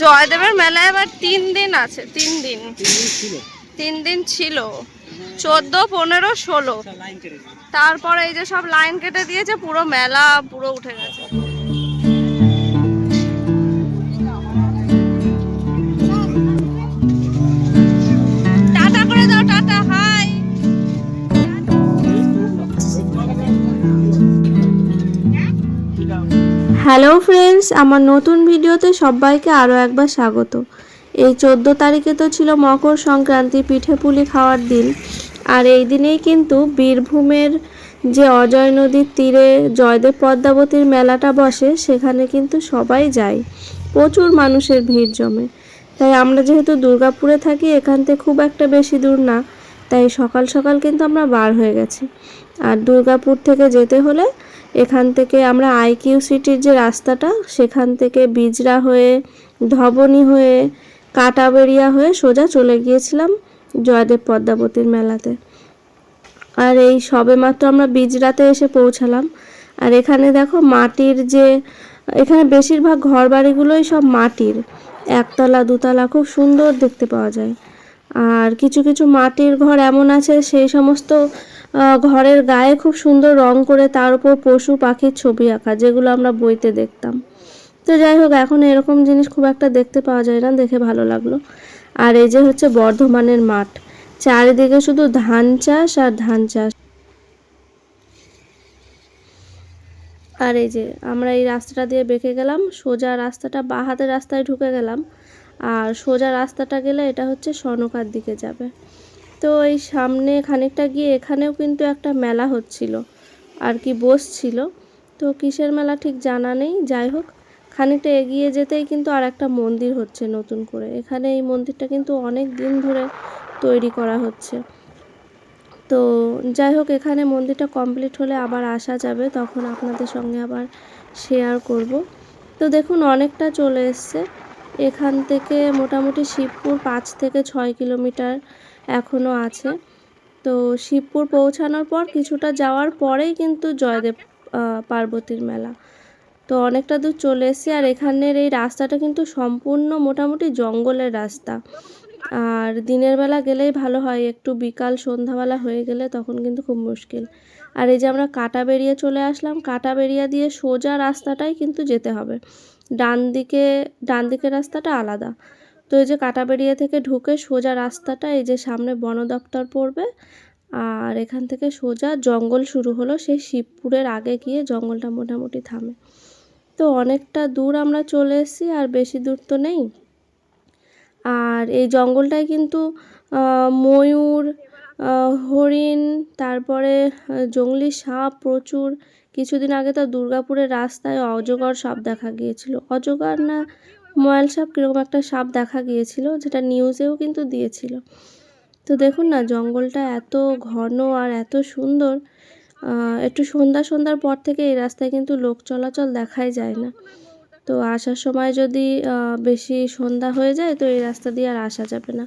জয়দেবের মেলা এবার 3 দিন আছে, 3 দিন, 3 দিন ছিল, 14, 15, 16। তারপরে এই যে সব লাইন কেটে দিয়েছে, পুরো মেলা পুরো উঠে গেছে। টাটা করে দাও, টাটা, হাই। হ্যালো ফ্রেন্ডস, আমার নতুন ভিডিওতে সবাইকে আরও একবার স্বাগত। এই 14 তারিখে তো ছিল মকর সংক্রান্তি, পিঠে পুলি খাওয়ার দিন। আর এই দিনেই কিন্তু বীরভূমের যে অজয় নদীর তীরে জয়দেব পদ্মাবতীর মেলাটা বসে, সেখানে কিন্তু সবাই যায়, প্রচুর মানুষের ভিড় জমে। তাই আমরা যেহেতু দুর্গাপুরে থাকি, এখান থেকে খুব একটা বেশি দূর না, তাই সকাল সকাল কিন্তু আমরা বার হয়ে গেছি। আর দুর্গাপুর থেকে যেতে হলে এখান থেকে আমরা আইকিউ সিটির যে রাস্তাটা, সেখান থেকে বিজরা হয়ে, ধবনী হয়ে, কাটাবেড়িয়া হয়ে সোজা চলে গিয়েছিলাম জয়দেব পদ্মাবতীর মেলাতে। আর এই সবেমাত্র আমরা বিজরাতে এসে পৌঁছালাম। আর এখানে দেখো মাটির যে, এখানে বেশিরভাগ ঘর বাড়িগুলোই সব মাটির, একতলা দুতলা, খুব সুন্দর দেখতে পাওয়া যায়। আর কিছু কিছু মাটির ঘর এমন আছে, সেই সমস্ত ঘরের গায়ে খুব সুন্দর রং করে তার উপর পশু পাখির ছবি আঁকা, যেগুলো আমরা বইতে দেখতাম। তো যাই হোক, এখন এরকম জিনিস খুব একটা দেখতে পাওয়া যায় না, দেখে ভালো লাগলো। আর এই যে হচ্ছে বর্ধমানের মাঠ, চারিদিকে শুধু ধান চাষ আর ধান চাষ। আর এই যে আমরা এই রাস্তাটা দিয়ে বেঁকে গেলাম, সোজা রাস্তাটা বাঁ হাতের রাস্তায় ঢুকে গেলাম। আর সোজা রাস্তাটা গেলে এটা হচ্ছে সনকার দিকে যাবে। তো এই সামনে খানিকটা গিয়ে এখানেও কিন্তু একটা মেলা হচ্ছিল, আর কি বসছিল। তো কিসের মেলা ঠিক জানা নেই। যাই হোক, খানিকটা এগিয়ে যেতেই কিন্তু আর একটা মন্দির হচ্ছে নতুন করে। এখানে এই মন্দিরটা কিন্তু অনেক দিন ধরে তৈরি করা হচ্ছে। তো যাই হোক, এখানে মন্দিরটা কমপ্লিট হলে আবার আসা যাবে, তখন আপনাদের সঙ্গে আবার শেয়ার করব। তো দেখুন, অনেকটা চলে এসছে। এখান থেকে মোটামুটি শিবপুর 5 থেকে 6 কিলোমিটার এখনও আছে। তো শিবপুর পৌঁছানোর পর কিছুটা যাওয়ার পরেই কিন্তু জয়দেব পার্বতীর মেলা। তো অনেকটা দূর চলে এসেছি। আর এখানের এই রাস্তাটা কিন্তু সম্পূর্ণ মোটামুটি জঙ্গলের রাস্তা। আর দিনের বেলা গেলেই ভালো হয়, একটু বিকাল সন্ধ্যাবেলা হয়ে গেলে তখন কিন্তু খুব মুশকিল। আর এই যে আমরা কাটাবেড়িয়া চলে আসলাম, কাটাবেড়িয়া দিয়ে সোজা রাস্তাটাই কিন্তু যেতে হবে, ডান দিকের রাস্তাটা আলাদা। তো এই যে কাটাবেড়িয়া থেকে ঢুকে সোজা রাস্তাটা, এই যে সামনে বন দপ্তর পড়বে, আর এখান থেকে সোজা জঙ্গল শুরু হলো। সেই শিবপুরের আগে গিয়ে জঙ্গলটা মোটামুটি থামে। তো অনেকটা দূর আমরা চলে এসেছি, আর বেশি দূর তো নেই। আর এই জঙ্গলটায় কিন্তু ময়ূর, হরিণ, তারপরে জংলি সাপ প্রচুর। কিছুদিন আগে তো দুর্গাপুরের রাস্তায় অজগর সাপ দেখা গিয়েছিল, অজগর না ময়াল সাপ, কীরকম একটা সাপ দেখা গিয়েছিল, যেটা নিউজেও কিন্তু দিয়েছিল। তো দেখুন না, জঙ্গলটা এত ঘন আর এত সুন্দর। একটু সন্ধ্যার পর থেকে এই রাস্তায় কিন্তু লোক চলাচল দেখাই যায় না। তো আসার সময় যদি বেশি সন্ধ্যা হয়ে যায়, তো এই রাস্তা দিয়ে আর আসা যাবে না।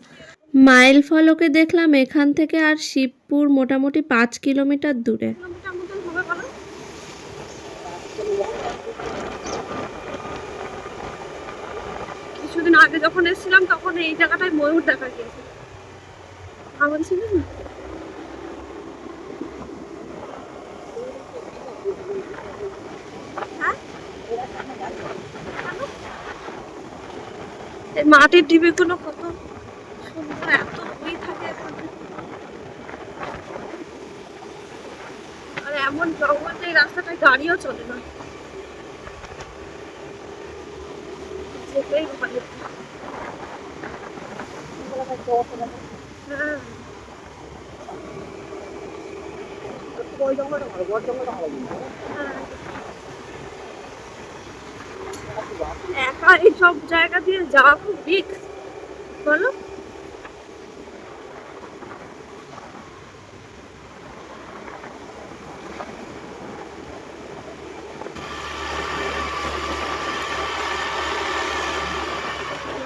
মাইল ফলকে দেখলাম এখান থেকে আর শিবপুর মোটামুটি 5 কিলোমিটার দূরে। কিছুদিন আগে যখন এসেছিলাম, তখন এই জায়গাটায় ময়ূর দেখা গিয়েছে। আমার ছিল না, এই মাটির ঢিবিগুলো কত সুন্দর, এত বই থাকে এখানে। আর এমন জঙ্গল যে রাস্তাটায় গাড়িও চলে না, যেতেই ভালো। হ্যাঁ, একা এইসব জায়গা দিয়ে যাওয়া খুব রিস্ক, বলো।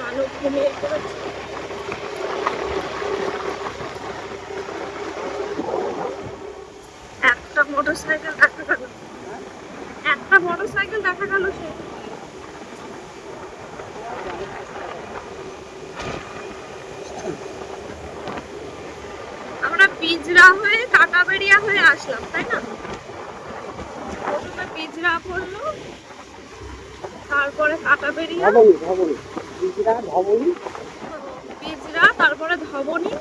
আলো ঘুমিয়ে পড়েছে। একটা মোটরসাইকেল দেখা গেল, একটা মোটরসাইকেল দেখা গেল। সে পিজরা হয়ে কাটাবেড়িয়া হয়ে আসলাম, তাই না? প্রথমে পিজরা পড়লো, তারপরে কাটাবেড়িয়া, পিজরা, তারপরে ধবনী,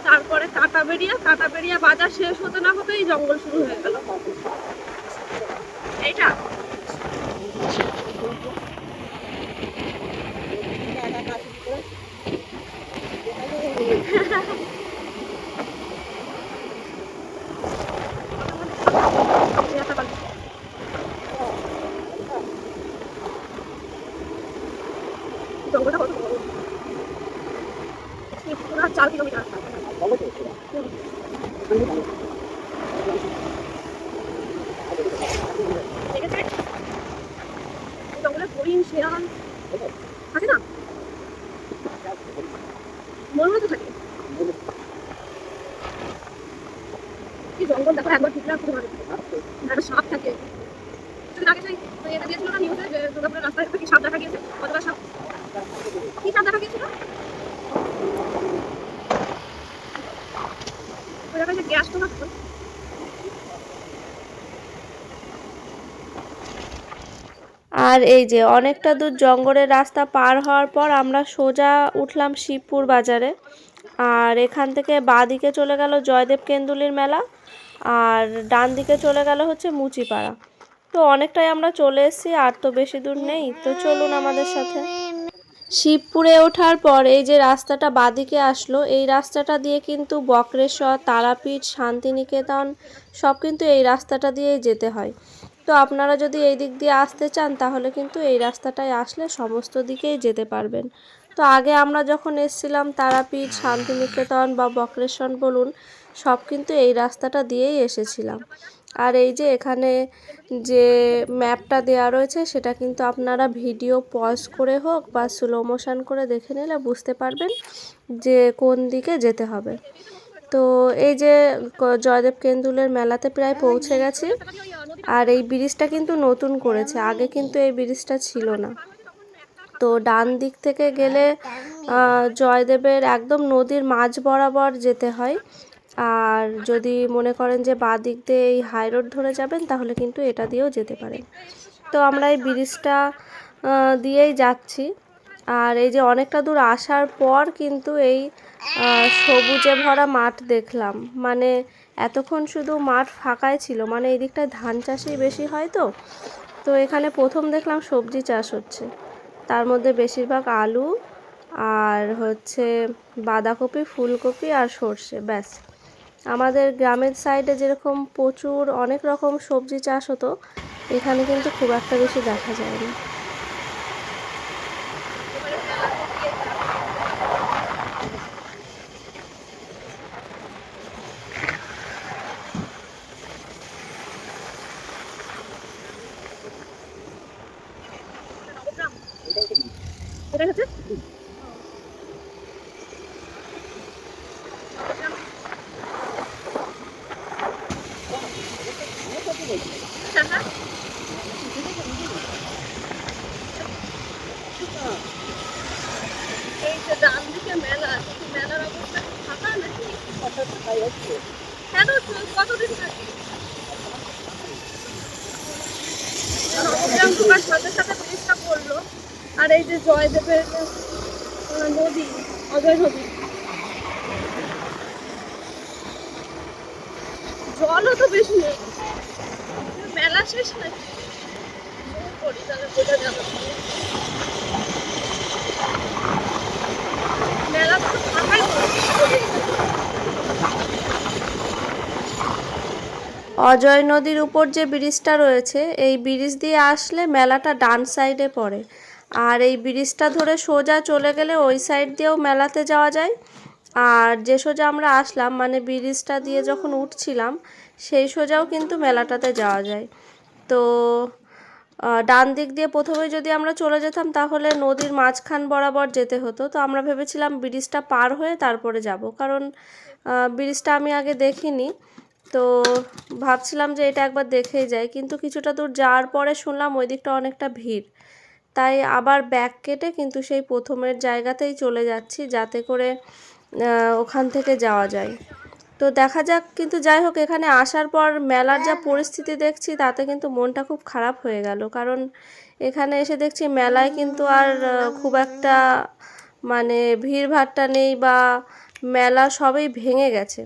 তারপরে কাটাবেড়িয়া। কাটাবেড়িয়া বাজার শেষ হতে না হতেই জঙ্গল শুরু হয়ে গেল। এইটা জঙ্গলটা কত বড়, পুরো 4 কিলোমিটার। জঙ্গলে হরিণ, শেয়াল আছে না, ময়ূরও তো থাকে। কি জঙ্গল দেখো একবার ঠিক না, একটা সাপ থাকে। কিছুদিন আগে সেই এটা দিয়েছিল না নিউজে যে দুর্গাপুরের রাস্তায় একটা কি সাপ দেখা গিয়েছে, কতটা সাপ, কি সাপ দেখা গিয়েছিল ওই জায়গায়, যে গ্যাস তো থাকতো। আর এই যে অনেকটা দূর জঙ্গলের রাস্তা পার হওয়ার পর আমরা সোজা উঠলাম শিবপুর বাজারে। আর এখান থেকে বাঁ দিকে চলে গেল জয়দেব কেন্দুলির মেলা, আর ডান দিকে চলে গেল হচ্ছে মুচিপাড়া। তো অনেকটাই আমরা চলে এসেছি, আর তো বেশি দূর নেই, তো চলুন আমাদের সাথে। শিবপুরে ওঠার পর এই যে রাস্তাটা বাঁদিকে আসলো, এই রাস্তাটা দিয়ে কিন্তু বক্রেশ্বর, তারাপীঠ, শান্তিনিকেতন সব কিন্তু এই রাস্তাটা দিয়েই যেতে হয়। তো আপনারা যদি এই দিক দিয়ে আসতে চান তাহলে কিন্তু এই রাস্তাটায় আসলে সমস্ত দিকেই যেতে পারবেন। তো আগে আমরা যখন এসেছিলাম তারাপীঠ, শান্তিনিকেতন বা বক্রেশ্বর বলুন, সব কিন্তু এই রাস্তাটা দিয়েই এসেছিলাম। আর এই যে এখানে যে ম্যাপটা দেওয়া রয়েছে সেটা কিন্তু আপনারা ভিডিও পজ করে হোক বা স্লো মোশন করে দেখে নিলে বুঝতে পারবেন যে কোন দিকে যেতে হবে। তো এই যে জয়দেব কেন্দুলের মেলাতে প্রায় পৌঁছে গেছি। আর এই ব্রিজটা কিন্তু নতুন করেছে, আগে কিন্তু এই ব্রিজটা ছিল না। তো ডান দিক থেকে গেলে জয়দেবের একদম নদীর মাঝ বরাবর যেতে হয়। আর যদি মনে করেন যে বাঁ দিক দিয়ে এই হাই রোড ধরে যাবেন তাহলে কিন্তু এটা দিয়েও যেতে পারেন। তো আমরা এই ব্রিজটা দিয়েই যাচ্ছি। আর এই যে অনেকটা দূর আসার পর কিন্তু এই সবুজে ভরা মাঠ দেখলাম, মানে এতক্ষণ শুধু মাঠ ফাঁকাই ছিল, মানে এই দিকটায় ধান চাষই বেশি হয়। তো তো এখানে প্রথম দেখলাম সবজি চাষ হচ্ছে, তার মধ্যে বেশিরভাগ আলু আর হচ্ছে বাঁধাকপি, ফুলকপি আর সর্ষে, ব্যাস। আমাদের গ্রামের সাইডে যেরকম প্রচুর অনেক রকম সবজি চাষ হতো, এখানে কিন্তু খুব একটা বেশি দেখা যায় না। এই যে ডান দিকে মেলা, মেলার অবস্থা ফাঁকা নাকি? কেন কতদিন থাকে? নবগ্রাম ঢোকার সাথে সাথে ব্রিজটা পড়লো। আর এই যে জয়দেবের নদী, অজয় নদী, জলও তো বেশি নেই। মেলা শেষ নাকি করি তাহলে বোঝা যাবে। মেলা তো ফাঁকাই অজয় নদীর উপর যে ব্রিজটা রয়েছে, এই ব্রিজ দিয়ে আসলে মেলাটা ডান সাইডে পড়ে। আর এই ব্রিজটা ধরে সোজা চলে গেলে ওই সাইড দিয়েও মেলাতে যাওয়া যায়। আর যে সোজা আমরা আসলাম, মানে ব্রিজটা দিয়ে যখন উঠছিলাম সেই সোজাও কিন্তু মেলাটাতে যাওয়া যায়। তো ডান দিক দিয়ে প্রথমে যদি আমরা চলে যেতাম তাহলে নদীর মাঝখান বরাবর যেতে হতো। তো আমরা ভেবেছিলাম ব্রিজটা পার হয়ে তারপরে যাব, কারণ ব্রিজটা আমি আগে দেখিনি। তো ভাবছিলাম যে এটা একবার দেখেই যাই, কিন্তু কিছুটা দূর যাওয়ার পরে শুনলাম ওই দিকটা অনেকটা ভিড়, তাই আবার ব্যাক কেটে কিন্তু সেই প্রথমের জায়গাতেই চলে যাচ্ছি যাতে করে ওখান থেকে যাওয়া যায়। তো দেখা যাক, কিন্তু যাই হোক এখানে আসার পর মেলার যা পরিস্থিতি দেখছি তাতে কিন্তু মনটা খুব খারাপ হয়ে গেল। কারণ এখানে এসে দেখছি মেলায় কিন্তু আর খুব একটা মানে ভিড়ভাট্টা নেই, বা মেলা সবই ভেঙে গেছে।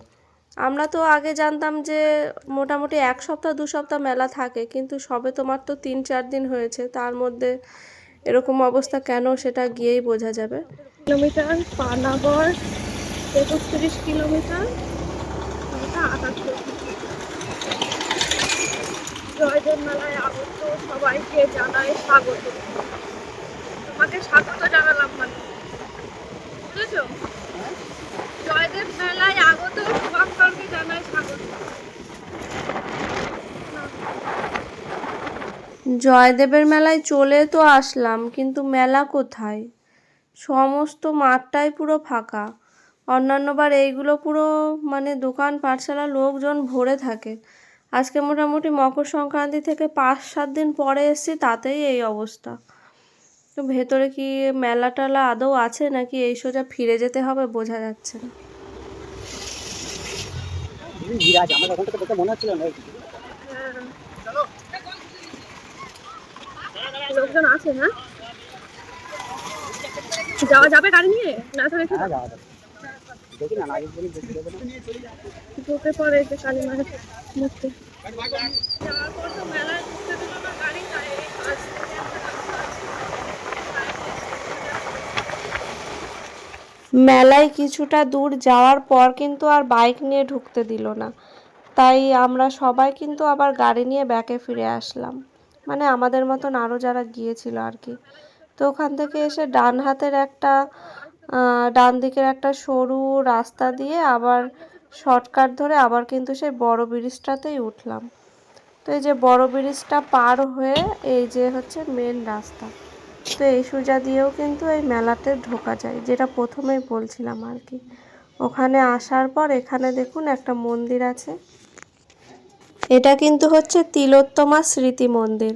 আমরা তো আগে জানতাম যে মোটামুটি 1 সপ্তাহ 2 সপ্তাহ মেলা থাকে, কিন্তু সবে তোমার তো 3-4 দিন হয়েছে, তার মধ্যে এরকম অবস্থা কেন সেটা গিয়েই বোঝা যাবে। Kilometre Panagarh 31 kilometre, 78। জয়দেব মেলায় আগত সবাইকে জানাই স্বাগত। তোমাকে স্বাগত জানালাম মানে, বুঝেছো? জয়দেব মেলায় আগত শুভাঙ্করকে জানাই স্বাগত। জয়দেবের মেলায় চলে তো আসলাম, কিন্তু মেলা কোথায়? সমস্ত মাঠটাই পুরো ফাঁকা। অন্যান্যবার এইগুলো পুরো মানে দোকান পাঠশালা লোকজন ভরে থাকে। আজকে মোটামুটি মকর সংক্রান্তি থেকে 5-7 দিন পরে এসেছি, তাতেই এই অবস্থা। তো ভেতরে কি মেলা টেলা আদৌ আছে নাকি এই সোজা ফিরে যেতে হবে বোঝা যাচ্ছে না। লোকজন আছে না? যাওয়া যাবে গাড়ি নিয়ে না? তো রেখে যাওয়া যাবে, দেখি না আগে দিন দেখি দেব না। ঢুকে পড়ে যে কালী মায়ের মূর্তি। যাওয়ার পর তো মেলায় ঢুকতে দিল না গাড়ি, তাই মেলায় কিছুটা দূর যাওয়ার পর কিন্তু আর বাইক নিয়ে ঢুকতে দিল না, তাই আমরা সবাই কিন্তু আবার গাড়ি নিয়ে ব্যাকে ফিরে আসলাম। মানে আমাদের মতন আরও যারা গিয়েছিল আর কি। তো ওখান থেকে এসে ডান দিকের একটা সরু রাস্তা দিয়ে আবার শর্টকাট ধরে আবার কিন্তু সেই বড় ব্রিজটাতেই উঠলাম। তো এই যে বড় ব্রিজটা পার হয়ে এই যে হচ্ছে মেন রাস্তা। তো এই সোজা দিয়েও কিন্তু এই মেলাতে ঢোকা যায়, যেটা প্রথমেই বলছিলাম আর কি। ওখানে আসার পর এখানে দেখুন একটা মন্দির আছে। এটা কিন্তু হচ্ছে তিলোত্তমা স্মৃতি মন্দির।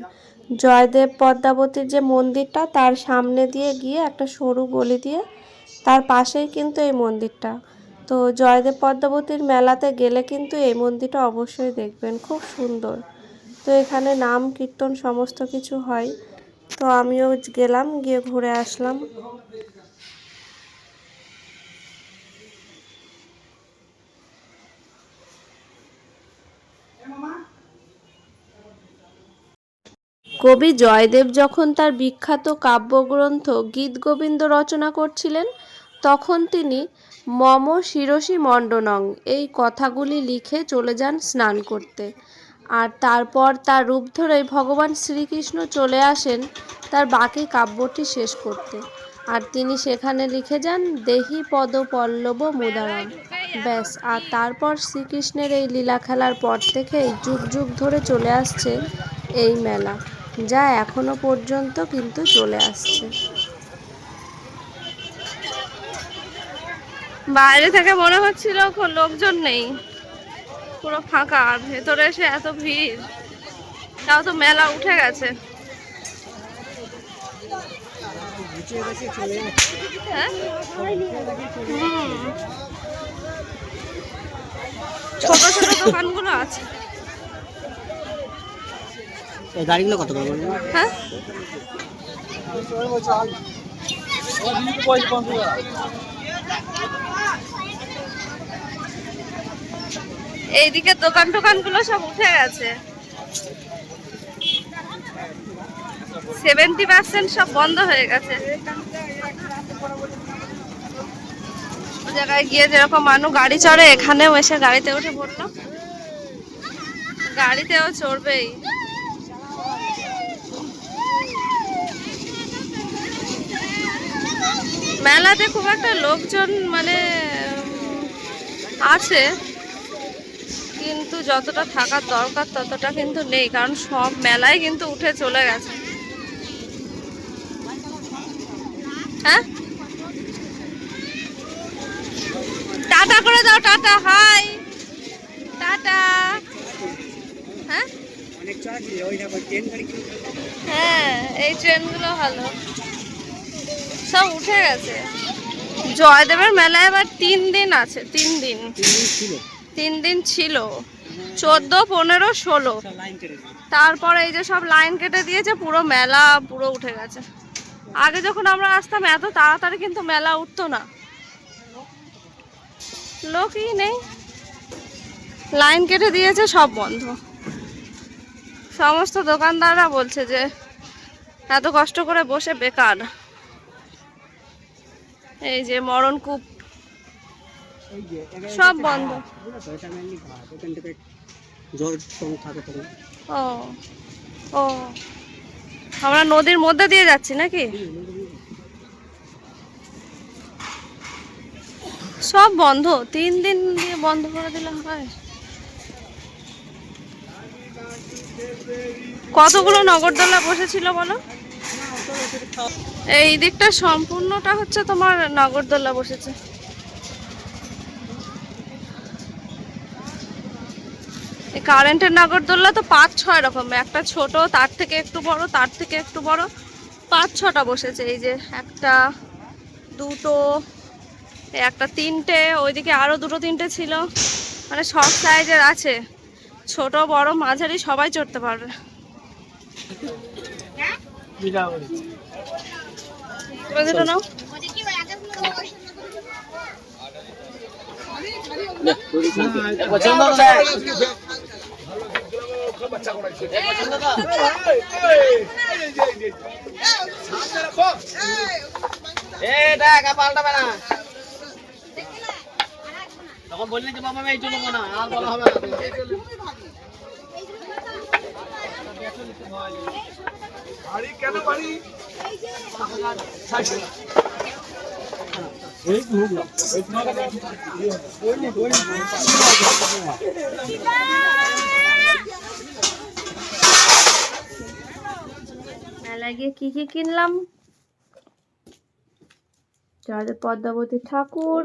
জয়দেব পদ্মাবতীর যে মন্দিরটা, তার সামনে দিয়ে গিয়ে একটা সরু গলি দিয়ে তার পাশেই কিন্তু এই মন্দিরটা। তো জয়দেব পদ্মাবতীর মেলাতে গেলে কিন্তু এই মন্দিরটা অবশ্যই দেখবেন, খুব সুন্দর। তো এখানে নাম কীর্তন সমস্ত কিছু হয়। তো আমিও গেলাম, গিয়ে ঘুরে আসলাম। কবি জয়দেব যখন তার বিখ্যাত কাব্যগ্রন্থ গীতগোবিন্দ রচনা করছিলেন, তখন তিনি মম শিরসি মণ্ডনং এই কথাগুলি লিখে চলে যান স্নান করতে। আর তারপর তার রূপ ধরেই ভগবান শ্রীকৃষ্ণ চলে আসেন তার বাকি কাব্যটি শেষ করতে। আর তিনি সেখানে লিখে যান দেহি পদ পল্লব মুদারাম, ব্যাস। আর তারপর শ্রীকৃষ্ণের এই লীলা খেলার পর থেকেই যুগ যুগ ধরে চলে আসছে এই মেলা, যা এখনো পর্যন্ত কিন্তু চলে আসছে। বাইরে থেকে মনে হচ্ছিল লোকজন নেই, পুরো ফাঁকা, আর ভেতরে এসে এত ভিড়। তাও তো মেলা উঠে গেছে। হ্যাঁ, ছোট ছোট দোকানগুলো আছে। এই গাড়িগুলো কত করে বলুন? হ্যাঁ, এইদিকে দোকানগুলো সব উঠে গেছে। 70% সব বন্ধ হয়ে গেছে। ও জায়গায় গিয়ে যেরকম মানুষ গাড়ি চড়ে, এখানেও এসে গাড়িতে উঠে পড়লাম। গাড়িতেও চড়বেই। মেলাতে খুব একটা লোকজন মানে আছে, কিন্তু যতটা থাকার দরকার ততটা কিন্তু নেই, কারণ সব মেলায় কিন্তু উঠে চলে গেছে। হ্যাঁ, টাটা করে দাও, টাটা, হাই, টাটা। হ্যাঁ, হ্যাঁ, এই ট্রেনগুলো ভালো, সব উঠে গেছে। জয়দেবের মেলায় এবার 3 দিন আছে, 3 দিন। 3 দিন ছিল, 14, 15, 16। সব লাইন কেটে দিই। তারপরে এই যে সব লাইন কেটে দিয়েছে, পুরো মেলা পুরো উঠে গেছে। আগে যখন আমরা আসতাম এত তাড়াতাড়ি কিন্তু মেলা উঠতো না, লোকই নেই, লাইন কেটে দিয়েছে, সব বন্ধ। সমস্ত দোকানদাররা বলছে যে এত কষ্ট করে বসে বেকার। এই যে মরণকূপ এই যে সব বন্ধ। বুঝেছো, এটা মেনলি ঘাট, এখান থেকে জল কম থাকে তখন। ও ও, আমরা নদীর মধ্যে দিয়ে যাচ্ছি নাকি? সব বন্ধ, 3 দিন দিয়ে বন্ধ করে দিলে হয়? কতগুলো নগরদোলা বসেছিল বলো? এই দিকটা সম্পূর্ণটা হচ্ছে তোমার নগরদোলা বসেছে। এই কারেন্টের নাগরদোল্লা তো 5-6 রকম, একটা ছোট, তার থেকে একটু বড়, তার থেকে একটু বড়, 5-6টা বসেছে। এই যে একটা, দুটো, একটা, তিনটে, ওইদিকে আরো দুটো তিনটে ছিল, মানে সব সাইজের আছে, ছোট বড় মাঝারি সবাই চড়তে পারবে। তুমি দুটো নাও। তখন বললি যে বাবা আমি এই চলবো না, আর বলা হবে না। মেলায় গিয়ে কি কি কিনলাম? পদ্মাবতী ঠাকুর,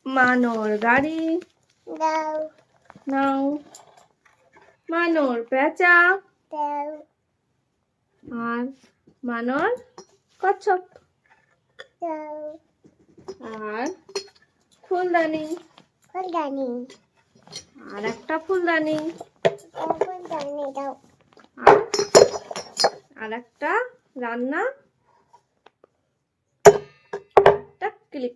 মানর গাড়ি নাও, মানর পেঁচা, আর মানর কচ্ছপ, আর ফুলদানি, আর একটা ফুলদানি, আর একটা রান্না, একটা ক্লিপ,